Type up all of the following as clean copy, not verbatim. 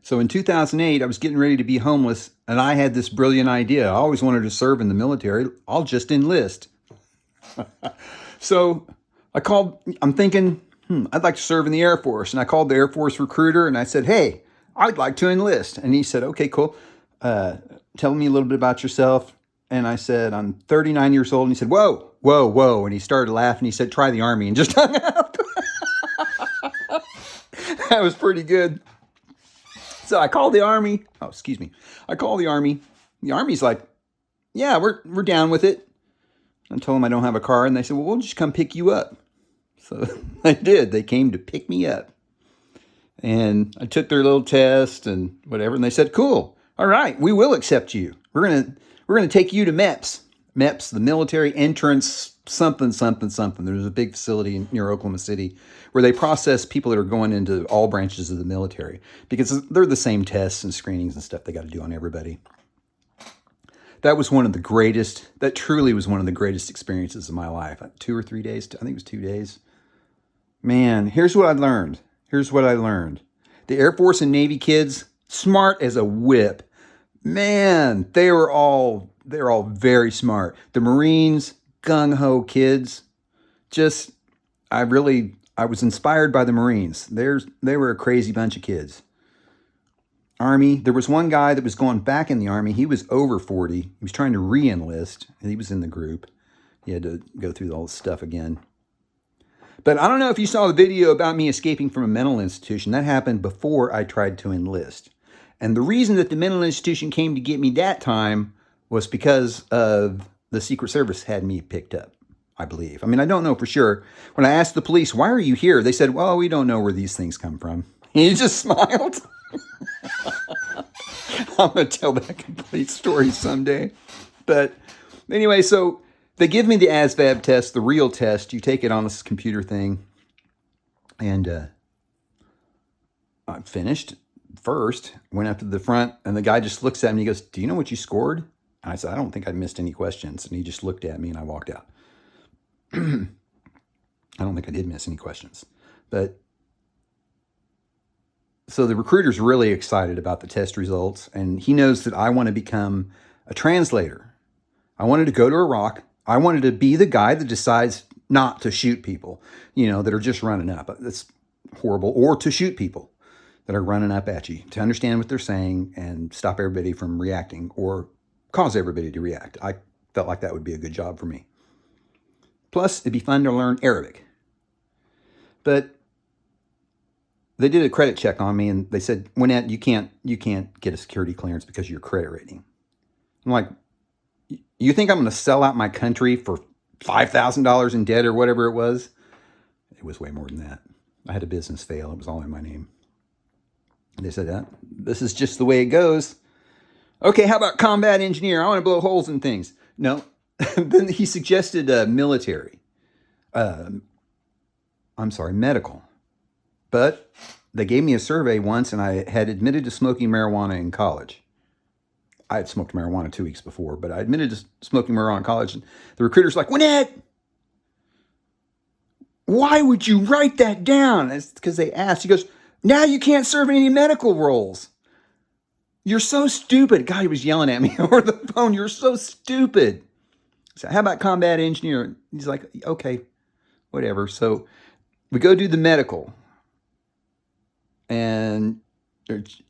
So in 2008, I was getting ready to be homeless, and I had this brilliant idea. I always wanted to serve in the military. I'll just enlist. So I'm thinking, I'd like to serve in the Air Force. And I called the Air Force recruiter and I said, hey, I'd like to enlist. And he said, okay, cool. Tell me a little bit about yourself. And I said, I'm 39 years old. And he said, whoa, whoa, whoa. And he started laughing. He said, try the Army, and just hung up. That was pretty good. So I called the Army. Oh, excuse me. I called the Army. The Army's like, yeah, we're down with it. I told them I don't have a car. And they said, well, we'll just come pick you up. So I did. They came to pick me up. And I took their little test and whatever. And they said, cool. All right, we will accept you. We're gonna take you to MEPS. MEPS, the military entrance something. There's a big facility near Oklahoma City where they process people that are going into all branches of the military because they're the same tests and screenings and stuff they got to do on everybody. That truly was one of the greatest experiences of my life. 2 or 3 days, I think it was 2 days. Man, here's what I learned. The Air Force and Navy kids, smart as a whip. Man, they were all very smart. The Marines, gung-ho kids. I was inspired by the Marines. They were a crazy bunch of kids. Army, there was one guy that was going back in the Army. He was over 40. He was trying to re-enlist. He was in the group. He had to go through all this stuff again. But I don't know if you saw the video about me escaping from a mental institution. That happened before I tried to enlist. And the reason that the mental institution came to get me that time was because of the Secret Service had me picked up, I believe. I mean, I don't know for sure. When I asked the police, why are you here? They said, well, we don't know where these things come from. He just smiled. I'm going to tell that complete story someday. But anyway, so they give me the ASVAB test, the real test. You take it on this computer thing. And I finished first, went up to the front, and the guy just looks at me and he goes, do you know what you scored? And I said, I don't think I missed any questions. And he just looked at me and I walked out. I don't think I did miss any questions. But so the recruiter's really excited about the test results, and he knows that I want to become a translator. I wanted to go to Iraq. I wanted to be the guy that decides not to shoot people, that are just running up. That's horrible. Or to shoot people that are running up at you, to understand what they're saying and stop everybody from reacting or cause everybody to react. I felt like that would be a good job for me. Plus, it'd be fun to learn Arabic. But they did a credit check on me and they said, Winnett, you can't get a security clearance because of your credit rating. I'm like, you think I'm going to sell out my country for $5,000 in debt or whatever it was? It was way more than that. I had a business fail. It was all in my name. And they said, this is just the way it goes. Okay, how about combat engineer? I want to blow holes in things. No. Then he suggested military. Medical. But they gave me a survey once, and I had admitted to smoking marijuana in college. I had smoked marijuana 2 weeks before, but I admitted to smoking marijuana in college. And the recruiter's like, Winnett, why would you write that down? It's because they asked. He goes, now you can't serve in any medical roles. You're so stupid. God, he was yelling at me over the phone. You're so stupid. So how about combat engineer? He's like, okay, whatever. So we go do the medical. And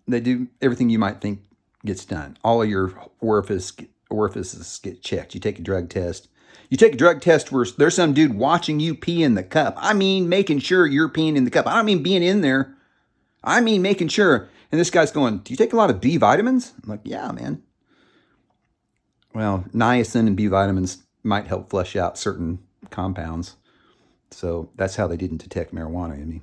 they do everything you might think gets done. All of your orifices get checked. You take a drug test. You take a drug test where there's some dude watching you pee in the cup. I mean, making sure you're peeing in the cup. I don't mean being in there. I mean, making sure. And this guy's going, do you take a lot of B vitamins? I'm like, yeah, man. Well, niacin and B vitamins might help flush out certain compounds. So that's how they didn't detect marijuana in me.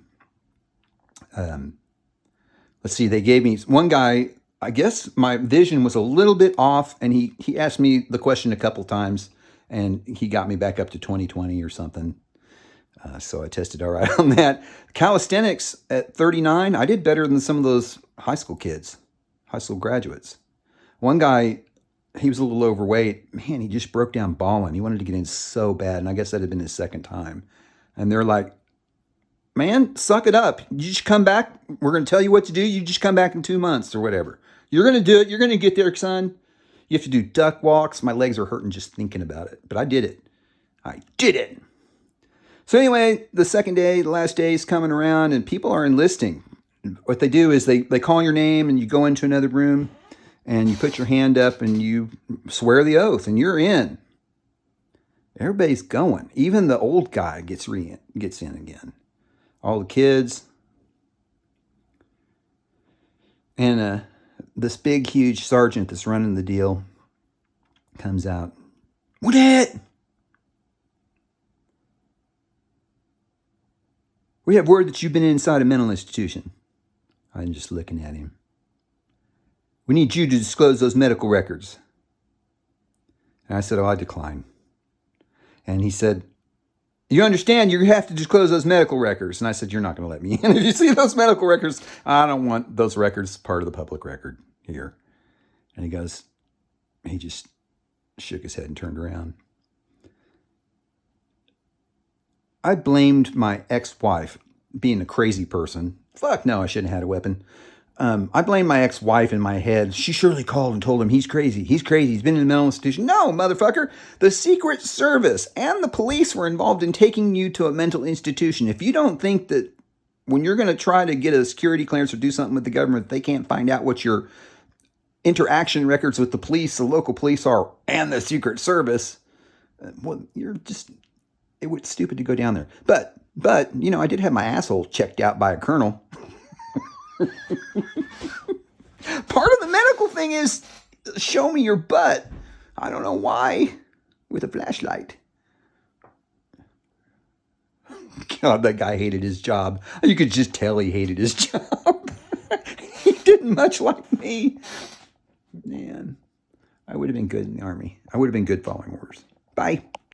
Let's see, they gave me, one guy, I guess my vision was a little bit off, and he asked me the question a couple times, and he got me back up to 20/20 or something. So I tested all right on that. Calisthenics at 39, I did better than some of those high school kids, high school graduates. One guy, he was a little overweight. Man, he just broke down bawling. He wanted to get in so bad, and I guess that had been his second time. And they're like, man, suck it up. You just come back. We're going to tell you what to do. You just come back in 2 months or whatever. You're going to do it. You're going to get there, son. You have to do duck walks. My legs are hurting just thinking about it. But I did it. I did it. So anyway, the second day, the last day is coming around, and people are enlisting. What they do is they call your name, and you go into another room, and you put your hand up, and you swear the oath, and you're in. Everybody's going. Even the old guy gets in again. All the kids. And this big, huge sergeant that's running the deal comes out. What it? We have word that you've been inside a mental institution. I'm just looking at him. We need you to disclose those medical records. And I said, I decline. And he said, you understand you have to disclose those medical records. And I said, you're not going to let me in. If you see those medical records, I don't want those records part of the public record here. And he just shook his head and turned around. I blamed my ex-wife being a crazy person. Fuck no, I shouldn't have had a weapon. I blamed my ex-wife in my head. She surely called and told him he's crazy. He's crazy. He's been in a mental institution. No, motherfucker. The Secret Service and the police were involved in taking you to a mental institution. If you don't think that when you're going to try to get a security clearance or do something with the government, they can't find out what your interaction records with the police, the local police are, and the Secret Service, well, you're just... It was stupid to go down there. But, I did have my asshole checked out by a colonel. Part of the medical thing is show me your butt. I don't know why. With a flashlight. God, that guy hated his job. You could just tell he hated his job. He didn't much like me. Man, I would have been good in the Army. I would have been good following orders. Bye.